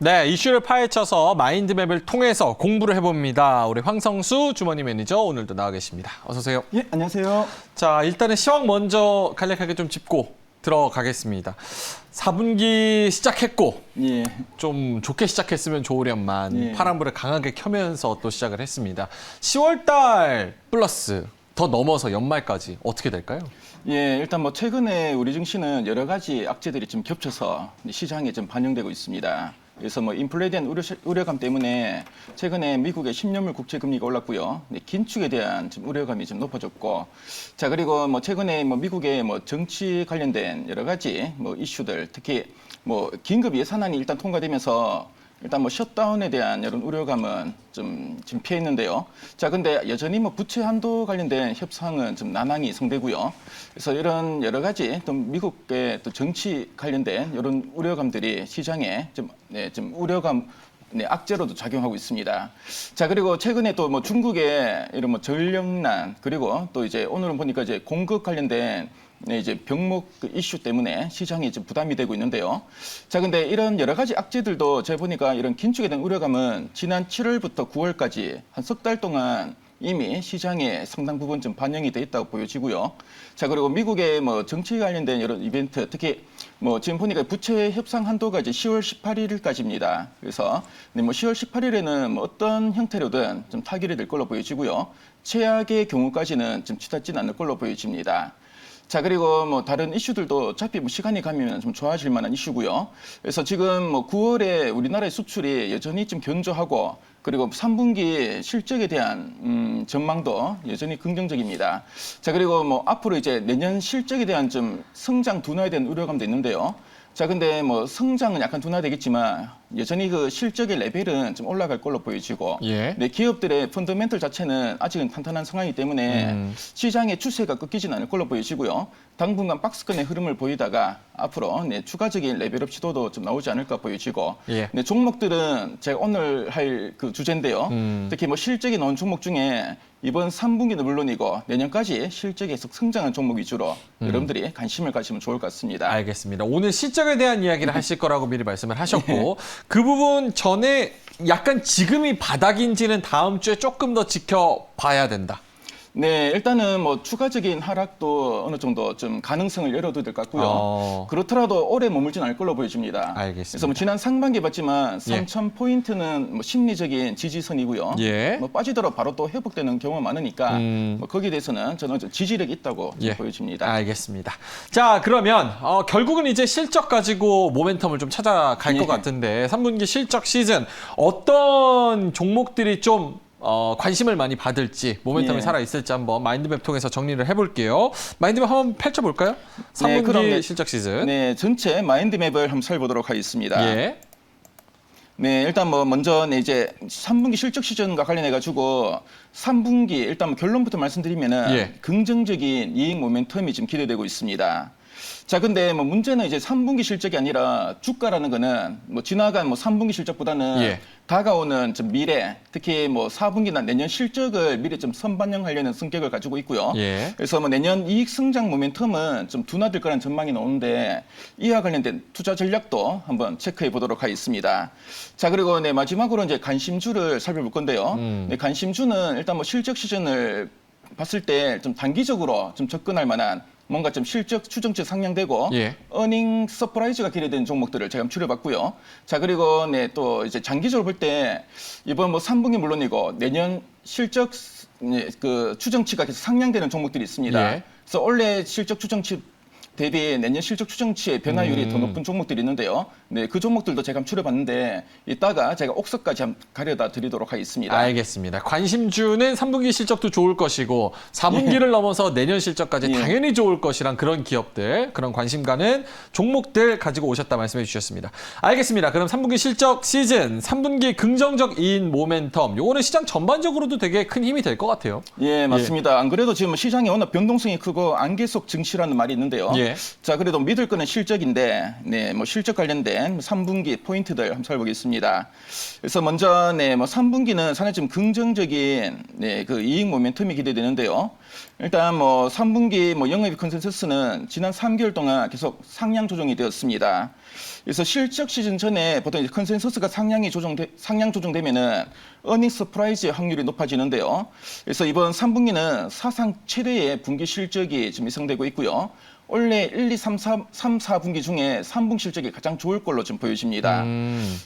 네, 이슈를 파헤쳐서 마인드맵을 통해서 공부를 해봅니다. 우리 황성수 주머니 매니저 오늘도 나와 계십니다. 어서 오세요. 예, 안녕하세요. 자, 일단은 시황 먼저 간략하게 좀 짚고 들어가겠습니다. 4분기 시작했고 예. 좀 좋게 시작했으면 좋으련만 예. 파란불을 강하게 켜면서 또 시작을 했습니다. 10월달 플러스 더 넘어서 연말까지 어떻게 될까요? 예, 일단 뭐 최근에 우리 증시는 여러 가지 악재들이 좀 겹쳐서 시장에 좀 반영되고 있습니다. 그래서 뭐 인플레에 대한 우려감 때문에 최근에 미국의 10년물 국채 금리가 올랐고요. 긴축에 대한 좀 우려감이 좀 높아졌고, 자 그리고 뭐 최근에 뭐 미국의 뭐 정치 관련된 여러 가지 뭐 이슈들, 특히 뭐 긴급 예산안이 일단 통과되면서 일단 뭐 셧다운에 대한 이런 우려감은 좀 피해 있는데요. 자, 근데 여전히 뭐 부채 한도 관련된 협상은 좀 난항이 성대고요. 그래서 이런 여러 가지 또 미국의 또 정치 관련된 이런 우려감들이 시장에 좀 우려감 악재로도 작용하고 있습니다. 자, 그리고 최근에 또 뭐 중국의 이런 뭐 전력난, 그리고 또 이제 오늘은 보니까 이제 공급 관련된 이제 병목 이슈 때문에 시장이 좀 부담이 되고 있는데요. 자, 근데 이런 여러 가지 악재들도 제가 보니까 이런 긴축에 대한 우려감은 지난 7월부터 9월까지 한 석 달 동안 이미 시장에 상당 부분 좀 반영이 돼 있다고 보여지고요. 자, 그리고 미국의 뭐 정치 관련된 이런 이벤트, 특히 뭐 지금 보니까 부채 협상 한도가 이제 10월 18일까지입니다. 그래서 뭐 10월 18일에는 뭐 어떤 형태로든 좀 타결이 될 걸로 보여지고요. 최악의 경우까지는 좀 치닫진 않을 걸로 보여집니다. 자, 그리고 뭐 다른 이슈들도 어차피 뭐 시간이 가면 좀 좋아질 만한 이슈고요. 그래서 지금 뭐 9월에 우리나라의 수출이 여전히 좀 견조하고, 그리고 3분기 실적에 대한 전망도 여전히 긍정적입니다. 자, 그리고 뭐 앞으로 이제 내년 실적에 대한 좀 성장 둔화에 대한 우려감도 있는데요. 자, 근데 뭐 성장은 약간 둔화되겠지만 여전히 그 실적의 레벨은 좀 올라갈 걸로 보여지고, 예. 네, 기업들의 펀더멘털 자체는 아직은 탄탄한 상황이기 때문에 시장의 추세가 꺾이지는 않을 걸로 보여지고요. 당분간 박스권의 흐름을 보이다가 앞으로 추가적인 레벨업 시도도 좀 나오지 않을까 보여지고, 예. 종목들은 제가 오늘 할 그 주제인데요. 특히 뭐 실적이 나온 종목 중에 이번 3분기는 물론이고 내년까지 실적이 계속 성장한 종목 위주로 여러분들이 관심을 가지면 좋을 것 같습니다. 알겠습니다. 오늘 실적에 대한 이야기를 하실 거라고 미리 말씀을 하셨고 그 부분 전에 약간 지금이 바닥인지는 다음 주에 조금 더 지켜봐야 된다. 네, 일단은 뭐 추가적인 하락도 어느 정도 좀 가능성을 열어둬야 될 것 같고요. 그렇더라도 오래 머물진 않을 걸로 보여집니다. 알겠습니다. 그래서 뭐 지난 상반기 봤지만 예. 3,000포인트는 뭐 심리적인 지지선이고요. 예. 뭐 빠지더라도 바로 또 회복되는 경우가 많으니까 뭐 거기에 대해서는 저는 좀 지지력이 있다고 예. 보여집니다. 알겠습니다. 자, 그러면 결국은 이제 실적 가지고 모멘텀을 좀 찾아갈 것 같은데 3분기 실적 시즌 어떤 종목들이 좀 관심을 많이 받을지, 모멘텀이 예. 살아있을지 한번 마인드맵 통해서 정리를 해볼게요. 마인드맵 한번 펼쳐볼까요? 3분기 그럼 실적 시즌. 네, 전체 마인드맵을 한번 살펴보도록 하겠습니다. 예. 네, 일단 뭐 먼저 이제 3분기 실적 시즌과 관련해 가지고 3분기 일단 뭐 결론부터 말씀드리면은 예. 긍정적인 이익 모멘텀이 지금 기대되고 있습니다. 자, 근데 뭐 문제는 이제 3분기 실적이 아니라 주가라는 거는 뭐 지나간 뭐 3분기 실적보다는 예. 다가오는 좀 미래, 특히 뭐 4분기나 내년 실적을 미리 좀 선반영하려는 성격을 가지고 있고요. 예. 그래서 뭐 내년 이익 성장 모멘텀은 좀 둔화될 거라는 전망이 나오는데 이와 관련된 투자 전략도 한번 체크해 보도록 하겠습니다. 자, 그리고 마지막으로 이제 관심주를 살펴볼 건데요. 네, 관심주는 일단 뭐 실적 시즌을 봤을 때 좀 단기적으로 좀 접근할 만한 뭔가 좀 실적 추정치 상향되고 예. 어닝 서프라이즈가 기대되는 종목들을 제가 추려봤고요. 자, 그리고 또 이제 장기적으로 볼 때 이번 뭐 3분기 물론이고 내년 실적 그 추정치가 계속 상향되는 종목들이 있습니다. 예. 그래서 올해 실적 추정치 대비 내년 실적 추정치의 변화율이 더 높은 종목들이 있는데요. 네, 그 종목들도 제가 한번 추려봤는데 이따가 제가 옥석까지 한번 가려다 드리도록 하겠습니다. 알겠습니다. 관심주는 3분기 실적도 좋을 것이고 4분기를 넘어서 내년 실적까지 예. 당연히 좋을 것이란 그런 기업들, 그런 관심 가는 종목들 가지고 오셨다 말씀해 주셨습니다. 알겠습니다. 그럼 3분기 실적 시즌, 3분기 긍정적인 모멘텀, 요거는 시장 전반적으로도 되게 큰 힘이 될 것 같아요. 예, 맞습니다. 안 그래도 지금 시장이 워낙 변동성이 크고 안개 속 증시라는 말이 있는데요. 예. 자, 그래도 믿을 거는 실적인데, 네, 뭐 실적 관련된 3분기 포인트들 한번 살펴보겠습니다. 그래서 먼저, 뭐 3분기는 상당히 좀 긍정적인, 그 이익 모멘텀이 기대되는데요. 일단 뭐 3분기 뭐 영업이익 컨센서스는 지난 3개월 동안 계속 상향 조정이 되었습니다. 그래서 실적 시즌 전에 보통 이제 컨센서스가 상향 조정되면은 어닝 서프라이즈의 확률이 높아지는데요. 그래서 이번 3분기는 사상 최대의 분기 실적이 지금 예상되고 있고요. 원래 1, 2, 3, 4분기 중에 3분기 실적이 가장 좋을 걸로 좀 보여집니다.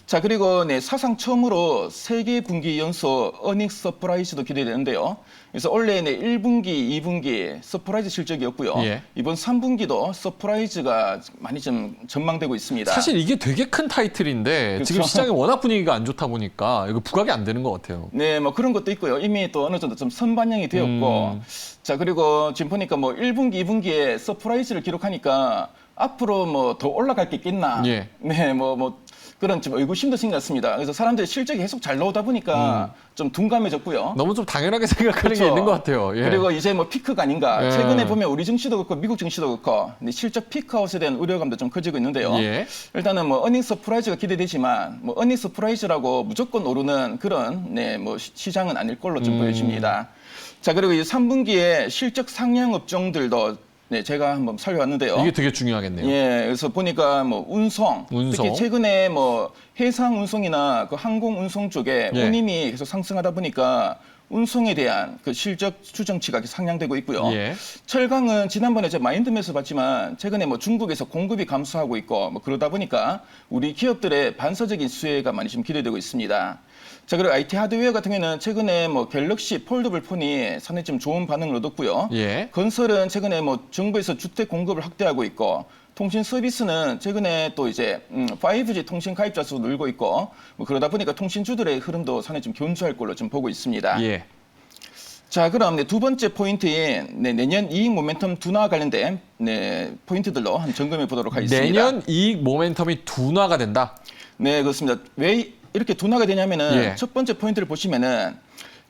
자, 그리고 네, 사상 처음으로 3개 분기 연속 어닝 서프라이즈도 기대되는데요. 그래서 원래 네, 1분기, 2분기 서프라이즈 실적이었고요. 예. 이번 3분기도 서프라이즈가 많이 좀 전망되고 있습니다. 사실 이게 되게 큰 타이틀인데 지금 그렇죠. 시장이 워낙 분위기가 안 좋다 보니까 이거 부각이 안 되는 것 같아요. 네, 뭐 그런 것도 있고요. 이미 또 어느 정도 좀 선반영이 되었고, 자, 그리고 지금 보니까 뭐 1분기, 2분기에 서프라이즈를 기록하니까 앞으로 뭐 더 올라갈 게 있겠나. 예. 네, 뭐 그런 좀 의구심도 생겼습니다. 그래서 사람들이 실적이 계속 잘 나오다 보니까 좀 둔감해졌고요. 너무 좀 당연하게 생각하는 게 그렇죠. 있는 것 같아요. 예. 그리고 이제 뭐 피크가 아닌가. 예. 최근에 보면 우리 증시도 그렇고 미국 증시도 그렇고 실적 피크아웃에 대한 우려감도 좀 커지고 있는데요. 예. 일단은 뭐 어닝 서프라이즈가 기대되지만 뭐 어닝 서프라이즈라고 무조건 오르는 그런 네, 뭐 시장은 아닐 걸로 좀 보여집니다. 자, 그리고 이 3분기에 실적 상향 업종들도 네, 제가 한번 살펴봤는데요. 이게 되게 중요하겠네요. 예, 그래서 보니까 뭐 운송, 운송. 특히 최근에 뭐 해상 운송이나 그 항공 운송 쪽에 예. 운임이 계속 상승하다 보니까 운송에 대한 그 실적 추정치가 상향되고 있고요. 예. 철강은 지난번에 제가 마인드맵에서 봤지만 최근에 뭐 중국에서 공급이 감소하고 있고 뭐 그러다 보니까 우리 기업들의 반사적인 수혜가 많이 지금 기대되고 있습니다. 자, 그리고 IT 하드웨어 같은 경우에는 최근에 뭐 갤럭시 폴더블 폰이 상당히 좀 좋은 반응을 얻었고요. 예. 건설은 최근에 뭐 정부에서 주택 공급을 확대하고 있고 통신 서비스는 최근에 또 이제 5G 통신 가입자 수 늘고 있고 뭐 그러다 보니까 통신주들의 흐름도 상당히 좀 견조할 걸로 좀 보고 있습니다. 예. 자, 그럼 네, 두 번째 포인트인 내년 이익 모멘텀 둔화와 관련된 포인트들로 한번 점검해 보도록 하겠습니다. 내년 이익 모멘텀이 둔화가 된다. 네, 그렇습니다. 왜 이렇게 둔화가 되냐면은 예. 첫 번째 포인트를 보시면은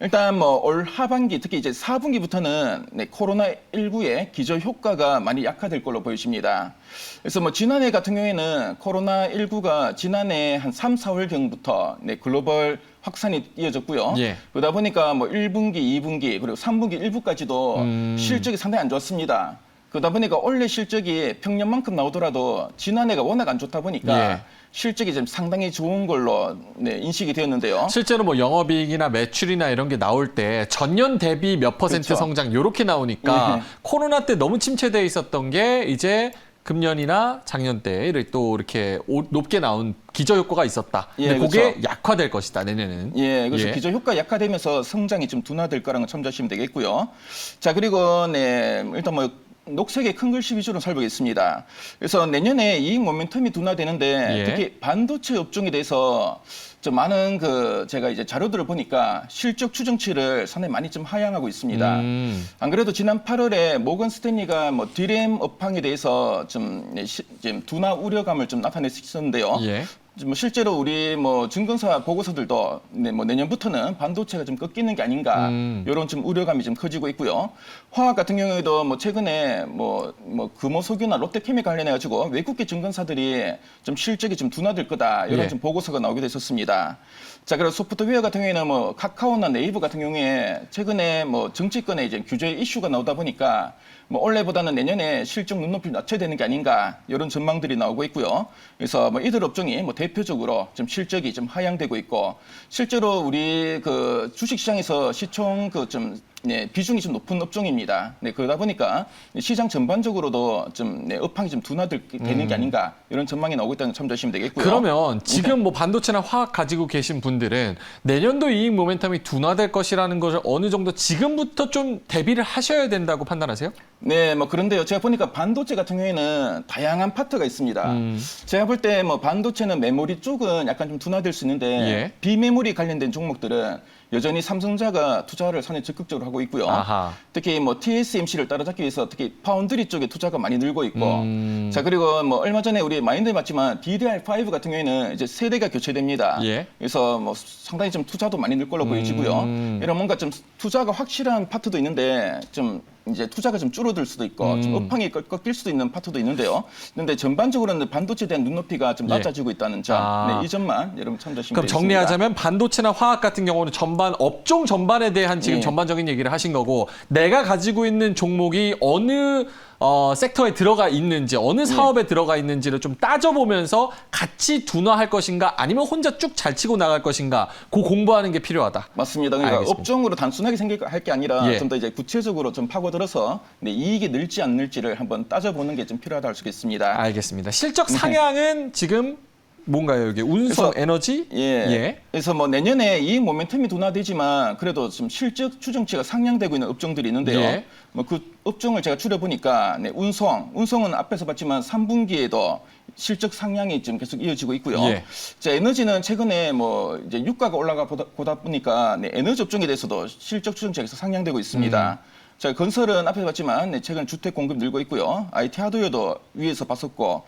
일단 뭐 올 하반기 특히 이제 4분기부터는 코로나19의 기저 효과가 많이 약화될 걸로 보여집니다. 그래서 뭐 지난해 같은 경우에는 코로나19가 지난해 한 3, 4월경부터 글로벌 확산이 이어졌고요. 예. 그러다 보니까 뭐 1분기, 2분기 그리고 3분기 일부까지도 실적이 상당히 안 좋았습니다. 그러다 보니까 올해 실적이 평년만큼 나오더라도 지난해가 워낙 안 좋다 보니까 예. 실적이 좀 상당히 좋은 걸로 인식이 되었는데요. 실제로 뭐 영업이익이나 매출이나 이런 게 나올 때 전년 대비 몇 퍼센트 그렇죠. 성장 이렇게 나오니까 네. 코로나 때 너무 침체돼 있었던 게 이제 금년이나 작년 때 또 이렇게 높게 나온 기저 효과가 있었다. 근데 예, 그게 그렇죠. 약화될 것이다 내년에는. 예, 그래서 예. 기저 효과 약화되면서 성장이 좀 둔화될 거라는 걸 참조하시면 되겠고요. 자, 그리고 일단 뭐 녹색의 큰 글씨 위주로 살펴보겠습니다. 그래서 내년에 이익 모멘텀이 둔화되는데 예. 특히 반도체 업종에 대해서 좀 많은 제가 이제 자료들을 보니까 실적 추정치를 상당히 많이 좀 하향하고 있습니다. 안 그래도 지난 8월에 모건 스탠리가 뭐 디램 업황에 대해서 좀 둔화 우려감을 좀 나타냈었는데요. 예. 뭐 실제로 우리 뭐 증권사 보고서들도 뭐 내년부터는 반도체가 좀 꺾이는 게 아닌가 이런 좀 우려감이 좀 커지고 있고요. 화학 같은 경우에도 뭐 최근에 뭐 금호석유나 롯데케미 관련해 가지고 외국계 증권사들이 좀 실적이 좀 둔화될 거다 이런 예. 좀 보고서가 나오기도 했었습니다. 자, 그리고 소프트웨어 같은 경우에는 뭐 카카오나 네이버 같은 경우에 최근에 뭐 정치권에 이제 규제 이슈가 나오다 보니까 뭐 올해보다는 내년에 실적 눈높이를 낮춰야 되는 게 아닌가 이런 전망들이 나오고 있고요. 그래서 뭐 이들 업종이 뭐 대표적으로 좀 실적이 좀 하향되고 있고 실제로 우리 그 주식시장에서 시총 비중이 좀 높은 업종입니다. 네, 그러다 보니까 시장 전반적으로도 좀 업황이 좀 둔화되는 게 아닌가 이런 전망이 나오고 있다는 걸 참조하시면 되겠고요. 그러면 지금 뭐 반도체나 화학 가지고 계신 분들은 내년도 이익 모멘텀이 둔화될 것이라는 것을 어느 정도 지금부터 좀 대비를 하셔야 된다고 판단하세요? 네, 뭐 그런데요. 제가 보니까 반도체 같은 경우에는 다양한 파트가 있습니다. 제가 볼 때 뭐 반도체는 메모리 쪽은 약간 좀 둔화될 수 있는데 예. 비메모리 관련된 종목들은 여전히 삼성자가 투자를 상당히 적극적으로 하고 있고요. 아하. 특히 뭐 TSMC를 따라잡기 위해서 특히 파운드리 쪽에 투자가 많이 늘고 있고, 자, 그리고 뭐 얼마 전에 우리 마인드에 맞지만 DDR5 같은 경우에는 이제 세대가 교체됩니다. 예. 그래서 뭐 상당히 좀 투자도 많이 늘 걸로 보여지고요. 이런 뭔가 좀 투자가 확실한 파트도 있는데 좀 이제 투자가 좀 줄어들 수도 있고 좀 업황이 꺾일 수도 있는 파트도 있는데요. 그런데 전반적으로는 반도체에 대한 눈높이가 좀 낮아지고 있다는 점, 이 점만 여러분 참조하시면 그럼 되겠습니다. 정리하자면 반도체나 화학 같은 경우는 전반 업종 전반에 대한 지금 전반적인 얘기를 하신 거고 내가 가지고 있는 종목이 어느 섹터에 들어가 있는지 어느 사업에 들어가 있는지를 좀 따져보면서 같이 둔화할 것인가 아니면 혼자 쭉 잘 치고 나갈 것인가 그 공부하는 게 필요하다. 맞습니다. 그러니까 알겠습니다. 업종으로 단순하게 생각할 게 아니라 좀 더 이제 구체적으로 좀 파고들어서 이익이 늘지 않을지를 한번 따져보는 게 좀 필요하다 할 수 있겠습니다. 알겠습니다. 실적 상향은 지금 뭔가요? 여기 운송, 그래서, 에너지? 그래서 뭐 내년에 이익 모멘텀이 둔화되지만 그래도 좀 실적 추정치가 상향되고 있는 업종들이 있는데요. 뭐 그 업종을 제가 줄여보니까 운송은 앞에서 봤지만 3분기에도 실적 상향이 지금 계속 이어지고 있고요. 자, 에너지는 최근에 뭐 이제 유가가 올라가다 보니까 에너지 업종에 대해서도 실적 추정치가 계속 상향되고 있습니다. 자, 건설은 앞에서 봤지만 최근 주택 공급 늘고 있고요. IT 하드웨어도 위에서 봤었고,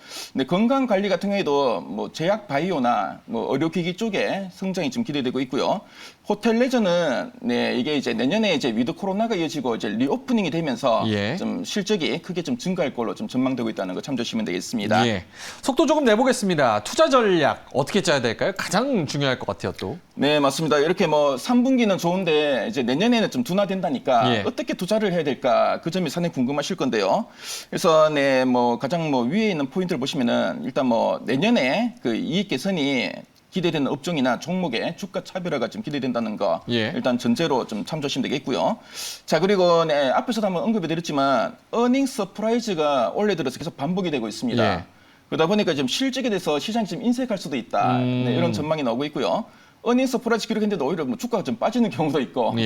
건강 관리 같은 경우에도 뭐 제약 바이오나 뭐 의료기기 쪽에 성장이 좀 기대되고 있고요. 호텔 레저는 이게 이제 내년에 이제 위드 코로나가 이어지고 이제 리오프닝이 되면서 좀 실적이 크게 좀 증가할 걸로 좀 전망되고 있다는 거 참조하시면 되겠습니다. 속도 조금 내보겠습니다. 투자 전략 어떻게 짜야 될까요? 가장 중요할 것 같아요, 또. 네, 맞습니다. 이렇게 뭐 3분기는 좋은데 이제 내년에는 좀 둔화된다니까 어떻게 투자를 해야 될까 그 점이 상당히 궁금하실 건데요. 그래서 뭐 가장 뭐 위에 있는 포인트를 보시면은 일단 뭐 내년에 그 이익 개선이 기대되는 업종이나 종목의 주가 차별화가 좀 기대된다는 거 일단 전제로 좀 참조하시면 되겠고요. 자, 그리고 앞에서도 한번 언급해 드렸지만 어닝 서프라이즈가 올해 들어서 계속 반복이 되고 있습니다. 그러다 보니까 지금 실적에 대해서 시장이 좀 인색할 수도 있다. 이런 전망이 나오고 있고요. 어닝 서프라이즈 기록했는데 오히려 뭐 주가가 좀 빠지는 경우도 있고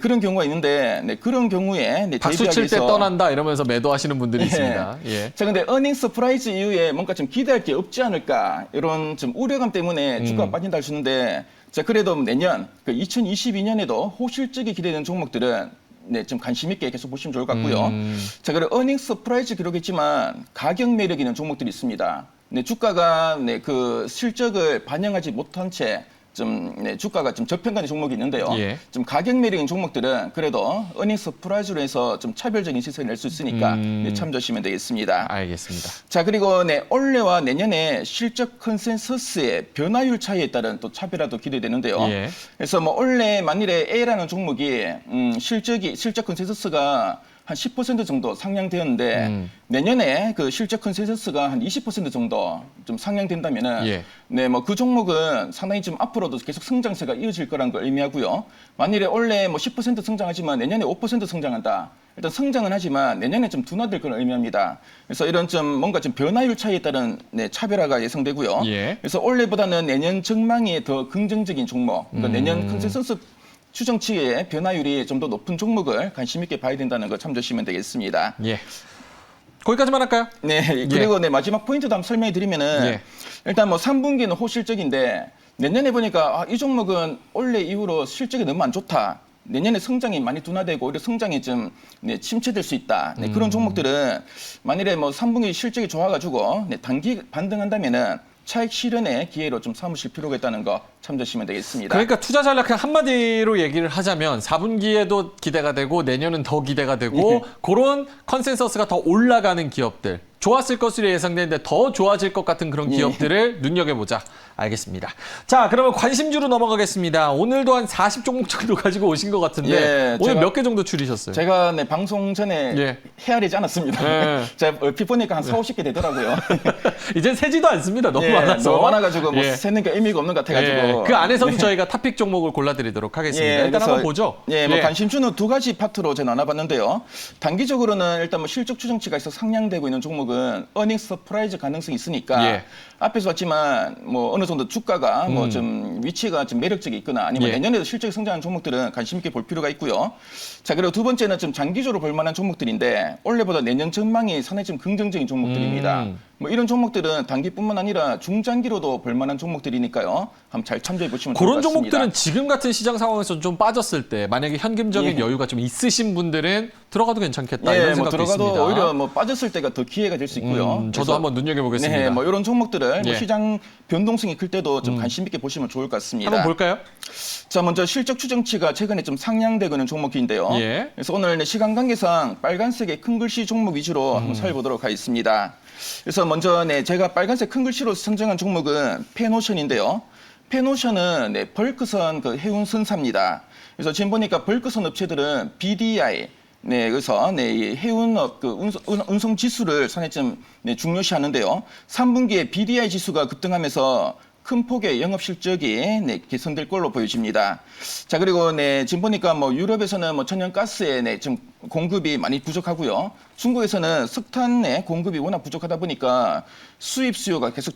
그런 경우가 있는데 그런 경우에 박수 칠 때 떠난다 이러면서 매도하시는 분들이 있습니다. 자, 근데 어닝 서프라이즈 이후에 뭔가 좀 기대할 게 없지 않을까 이런 좀 우려감 때문에 주가가 빠진다 할 수 있는데 자, 그래도 내년 그 2022년에도 호실적이 기대되는 종목들은 좀 관심 있게 계속 보시면 좋을 것 같고요. 자, 그리고 어닝 서프라이즈 기록했지만 가격 매력 있는 종목들이 있습니다. 주가가 그 실적을 반영하지 못한 채 좀 주가가 좀 저평가된 종목이 있는데요. 좀 가격 매력인 종목들은 그래도 어닝 서프라이즈로 해서 좀 차별적인 시세를 낼 수 있으니까 참조하시면 되겠습니다. 알겠습니다. 자, 그리고 올해와 내년에 실적 컨센서스의 변화율 차이에 따른 또 차별화도 기대되는데요. 그래서 뭐 올해 만일에 A라는 종목이 실적 컨센서스가 한 10% 정도 상향되었는데 내년에 그 실적 컨센서스가 한 20% 정도 좀 상향된다면은 뭐 그 종목은 상당히 좀 앞으로도 계속 성장세가 이어질 거라는 걸 의미하고요. 만일에 올해 뭐 10% 성장하지만 내년에 5% 성장한다. 일단 성장은 하지만 내년에 좀 둔화될 걸 의미합니다. 그래서 이런 좀 뭔가 좀 변화율 차이에 따른 차별화가 예상되고요. 그래서 올해보다는 내년 전망이 더 긍정적인 종목, 그러니까 내년 컨센서스 추정치의 변화율이 좀 더 높은 종목을 관심 있게 봐야 된다는 거 참조하시면 되겠습니다. 거기까지만 할까요? 그리고 마지막 포인트도 한번 설명해 드리면은 일단 뭐 3분기는 호실적인데 내년에 보니까 이 종목은 올해 이후로 실적이 너무 안 좋다. 내년에 성장이 많이 둔화되고 오히려 성장이 좀 침체될 수 있다. 그런 종목들은 만일에 뭐 3분기 실적이 좋아가지고 단기 반등한다면은 차익 실현의 기회로 좀 삼으실 필요가 있다는 거 참조하시면 되겠습니다. 그러니까 투자 전략 그냥 한마디로 얘기를 하자면 4분기에도 기대가 되고 내년은 더 기대가 되고 그런 컨센서스가 더 올라가는 기업들 좋았을 것으로 예상되는데 더 좋아질 것 같은 그런 기업들을 눈여겨보자. 알겠습니다. 자, 그러면 관심주로 넘어가겠습니다. 오늘도 한 40종목 정도 가지고 오신 것 같은데 오늘 몇 개 정도 추리셨어요? 제가 방송 전에 헤아리지 않았습니다. 제가 얼핏 보니까 한 40, 50개 되더라고요. 이젠 세지도 않습니다. 너무 많아서. 너무 많아가지고 뭐 세는 게 의미가 없는 것 같아가지고. 그 안에서도 저희가 탑픽 종목을 골라드리도록 하겠습니다. 일단 한번 보죠. 뭐 관심주는 두 가지 파트로 제가 나눠봤는데요. 단기적으로는 일단 뭐 실적 추정치가 있어 상향되고 있는 종목은 어닝 서프라이즈 가능성이 있으니까 앞에서 봤지만 뭐 어느 정도 주가가 뭐 좀 위치가 좀 매력적이 있거나 아니면 내년에도 실적이 성장하는 종목들은 관심 있게 볼 필요가 있고요. 자, 그리고 두 번째는 좀 장기적으로 볼 만한 종목들인데 올해보다 내년 전망이 상당히 좀 긍정적인 종목들입니다. 뭐 이런 종목들은 단기뿐만 아니라 중장기로도 볼만한 종목들이니까요. 한번 잘 참조해 보시면 좋을 그런 것 같습니다. 종목들은 지금 같은 시장 상황에서 좀 빠졌을 때 만약에 현금적인 예. 여유가 좀 있으신 분들은 들어가도 괜찮겠다 예, 이런 뭐 생각도 들어가도 있습니다. 오히려 뭐 빠졌을 때가 더 기회가 될 수 있고요. 저도 한번 눈여겨보겠습니다. 네, 뭐 이런 종목들을 뭐 예. 시장 변동성이 클 때도 좀 관심 있게 보시면 좋을 것 같습니다. 한번 볼까요? 자, 먼저 실적 추정치가 최근에 좀 상향되고 있는 종목인데요. 예. 그래서 오늘 시간 관계상 빨간색의 큰 글씨 종목 위주로 한번 살펴보도록 하겠습니다. 그래서 먼저 제가 빨간색 큰 글씨로 선정한 종목은 페노션인데요. 페노션은 벌크선 그 해운 선사입니다. 그래서 지금 보니까 벌크선 업체들은 BDI 그래서 이 해운업 그 운송 지수를 상당히 좀 중요시하는데요. 3분기에 BDI 지수가 급등하면서 큰 폭의 영업 실적이 개선될 걸로 보여집니다. 자, 그리고 지금 보니까 뭐 유럽에서는 뭐 천연가스의 지금 공급이 많이 부족하고요. 중국에서는 석탄의 공급이 워낙 부족하다 보니까 수입 수요가 계속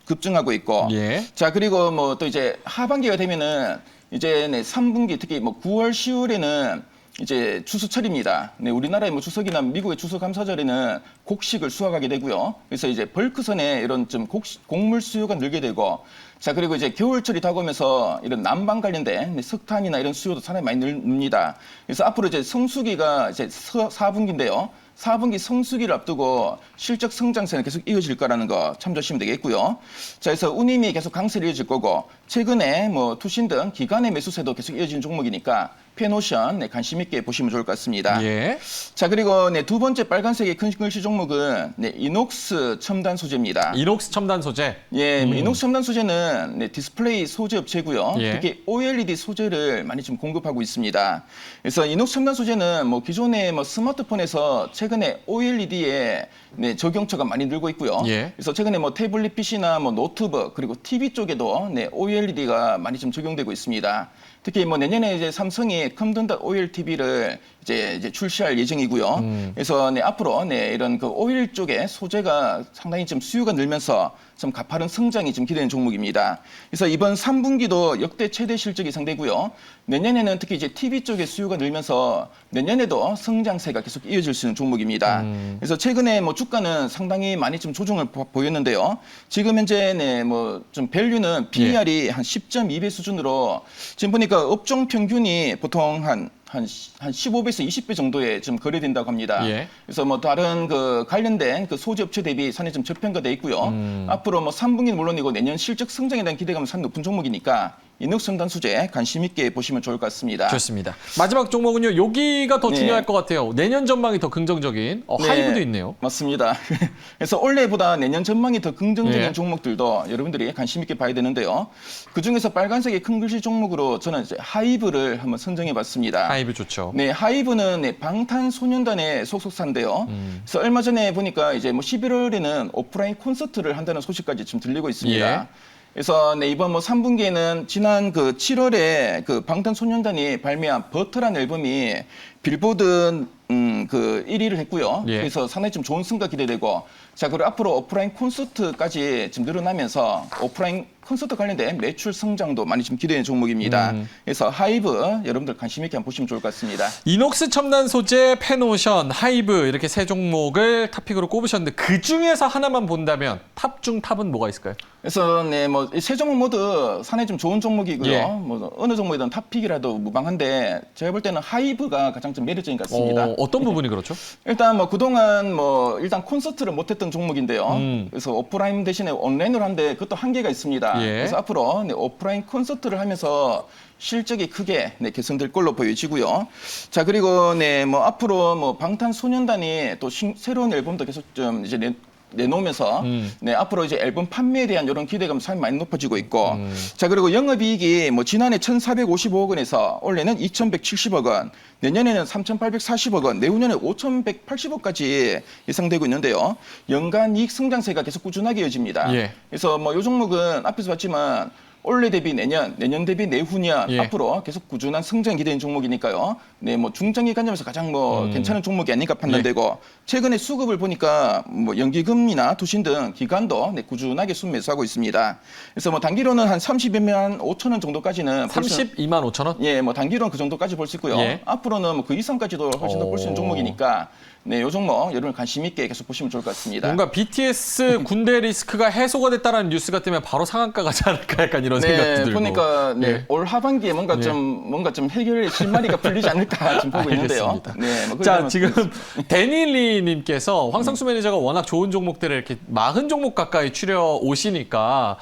급증하고 있고. 예. 자, 그리고 뭐 또 이제 하반기가 되면은 이제 3분기 특히 뭐 9월, 10월에는 이제 추수철입니다. 우리나라의 뭐 추석이나 미국의 추수감사절에는 곡식을 수확하게 되고요. 그래서 이제 벌크선에 이런 좀 곡물 수요가 늘게 되고, 자, 그리고 이제 겨울철이 다가오면서 이런 난방 관련된 석탄이나 이런 수요도 상당히 많이 늡니다. 그래서 앞으로 이제 성수기가 이제 4분기인데요. 4분기 성수기를 앞두고 실적 성장세는 계속 이어질 거라는 거 참조하시면 되겠고요. 자, 그래서 운임이 계속 강세를 이어질 거고, 최근에 뭐 투신 등 기관의 매수세도 계속 이어지는 종목이니까 페노션 관심 있게 보시면 좋을 것 같습니다. 예. 자, 그리고 두 번째 빨간색의 큰 글씨 종목은 이녹스 첨단 소재입니다. 이녹스 첨단 소재. 예, 이녹스 첨단 소재는 디스플레이 소재 업체고요. 예. 특히 OLED 소재를 많이 좀 공급하고 있습니다. 그래서 이녹스 첨단 소재는 뭐 기존의 뭐 스마트폰에서 최근에 OLED에 적용처가 많이 늘고 있고요. 예. 그래서 최근에 뭐 태블릿 PC나 뭐 노트북 그리고 TV 쪽에도 OLED가 많이 좀 적용되고 있습니다. 특히 뭐 내년에 이제 삼성이 컴든다 OLED TV를 이제 출시할 예정이고요. 그래서 앞으로 이런 그 OLED 쪽에 소재가 상당히 좀 수요가 늘면서 좀 가파른 성장이 좀 기대되는 종목입니다. 그래서 이번 3분기도 역대 최대 실적이 예상되고요. 내년에는 특히 이제 TV 쪽에 수요가 늘면서 내년에도 성장세가 계속 이어질 수 있는 종목입니다. 그래서 최근에 뭐 주가는 상당히 많이 좀 조정을 보였는데요. 지금 현재 뭐 좀 밸류는 PER이 한 10.2배 수준으로 지금 보니까 업종 평균이 보통 한 15배에서 20배 정도에 좀 거래된다고 합니다. 예. 그래서 뭐 다른 그 관련된 그 소재 업체 대비 상당히 좀 저평가돼 있고요. 앞으로 뭐 3분기는 물론이고 내년 실적 성장에 대한 기대감은 상당히 높은 종목이니까 이녹스 첨단 소재 관심 있게 보시면 좋을 것 같습니다. 좋습니다. 마지막 종목은요. 여기가 더 중요할 것 같아요. 내년 전망이 더 긍정적인 하이브도 있네요. 맞습니다. 그래서 올해보다 내년 전망이 더 긍정적인 예. 종목들도 여러분들이 관심 있게 봐야 되는데요. 그중에서 빨간색의 큰 글씨 종목으로 저는 이제 하이브를 한번 선정해 봤습니다. 하이브 좋죠. 네, 하이브는 방탄소년단의 소속사인데요. 그래서 얼마 전에 보니까 이제 뭐 11월에는 오프라인 콘서트를 한다는 소식까지 지금 들리고 있습니다. 예. 그래서 이번 뭐 3분기에는 지난 그 7월에 그 방탄소년단이 발매한 버터라는 앨범이 빌보드 그 1위를 했고요. 예. 그래서 상당히 좀 좋은 성과 기대되고, 자, 그리고 앞으로 오프라인 콘서트까지 지금 늘어나면서 오프라인 콘서트 관련된 매출 성장도 많이 좀 기대되는 종목입니다. 그래서 하이브 여러분들 관심 있게 한번 보시면 좋을 것 같습니다. 이녹스 첨단 소재, 페노션, 하이브 이렇게 세 종목을 탑픽으로 꼽으셨는데 그 중에서 하나만 본다면 탑 중 탑은 뭐가 있을까요? 그래서 뭐 세 종목 모두 상당히 좀 좋은 종목이고요. 예. 뭐 어느 종목이든 탑픽이라도 무방한데 제가 볼 때는 하이브가 가장 좀 매력적인 것 같습니다. 어떤 부분이 그렇죠? 일단 뭐 그동안 뭐 일단 콘서트를 못했던 종목인데요. 그래서 오프라인 대신에 온라인으로 하는데 그것도 한계가 있습니다. 예. 그래서 앞으로 오프라인 콘서트를 하면서 실적이 크게 개선될 걸로 보여지고요. 자, 그리고 뭐 앞으로 뭐 방탄소년단이 또 새로운 앨범도 계속 좀 이제 내놓으면서 앞으로 이제 앨범 판매에 대한 이런 기대감 상당히 많이 높아지고 있고, 자, 그리고 영업이익이 뭐 지난해 1,455억 원에서 올해는 2,170억 원, 내년에는 3,840억 원, 내후년에 5,180억까지 예상되고 있는데요. 연간 이익 성장세가 계속 꾸준하게 이어집니다. 예. 그래서 뭐 이 종목은 앞에서 봤지만 올해 대비 내년 대비 내후년 예. 앞으로 계속 꾸준한 성장 기대인 종목이니까요. 네, 뭐 중장기 관점에서 가장 뭐 괜찮은 종목이 아닌가 판단되고, 최근에 수급을 보니까 뭐 연기금이나 투신 등 기관도 꾸준하게 순매수하고 있습니다. 그래서 뭐 단기로는 한 32만 5천 원 정도까지는 32만 5천 원? 예, 뭐 단기로는 그 정도까지 볼 수 있고요. 예. 앞으로는 뭐 그 이상까지도 훨씬 더 볼 수 있는 종목이니까 네, 요 종목 여러분 관심 있게 계속 보시면 좋을 것 같습니다. 뭔가 BTS 군대 리스크가 해소가 됐다라는 뉴스가 뜨면 바로 상한가 가지 않을까 약간 이런 생각도 들고. 보니까 예. 올 하반기에 뭔가 좀 해결의 실마리가 풀리지 않을까 좀 보고 있는데요. 알겠습니다. 네, 뭐 자, 지금 데닐리님께서 황성수 매니저가 워낙 좋은 종목들을 이렇게 40종목 가까이 추려 오시니까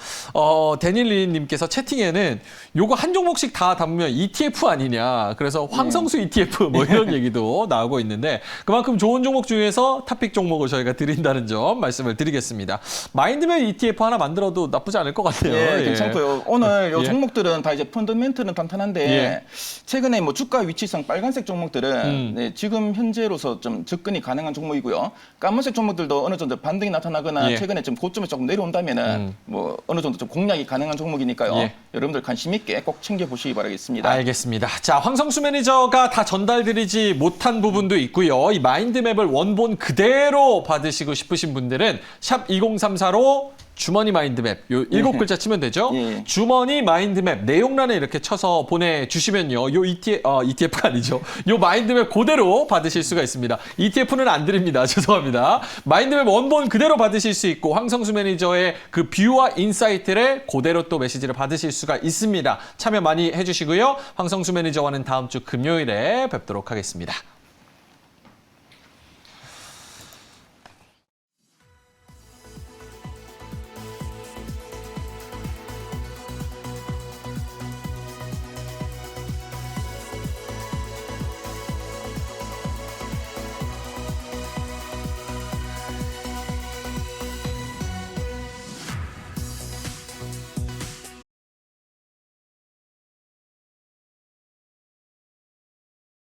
데닐리님께서 채팅에는 요거 한 종목씩 다 담으면 ETF 아니냐. 그래서 황성수 ETF 뭐 이런 얘기도 나오고 있는데 그만큼 좋은 종목 중에서 탑픽 종목을 저희가 드린다는 점 말씀을 드리겠습니다. 마인드맵 ETF 하나 만들어도 나쁘지 않을 것 같아요. 예, 괜찮고요. 오늘 요 예. 종목들은 다 이제 펀더멘트는 탄탄한데 예. 최근에 뭐 주가 위치상 빨간색 종목들은 음. 지금 현재로서 좀 접근이 가능한 종목이고요. 까만색 종목들도 어느 정도 반등이 나타나거나 예. 최근에 좀 고점에 조금 내려온다면은 뭐 어느 정도 좀 공략이 가능한 종목이니까요. 예. 여러분들 관심 있게 꼭 챙겨 보시기 바라겠습니다. 알겠습니다. 자, 황성수 매니저가 다 전달드리지 못한 부분도 있고요. 이 마인드맵을 원본 그대로 받으시고 싶으신 분들은 샵 2034로 주머니 마인드맵 요 7글자 치면 되죠. 예. 주머니 마인드맵 내용란에 이렇게 쳐서 보내주시면요. 요 ETF가 아니죠. 요 마인드맵 그대로 받으실 수가 있습니다. ETF는 안 드립니다. 죄송합니다. 마인드맵 원본 그대로 받으실 수 있고 황성수 매니저의 그 뷰와 인사이트를 그대로 또 메시지를 받으실 수가 있습니다. 참여 많이 해주시고요. 황성수 매니저와는 다음 주 금요일에 뵙도록 하겠습니다.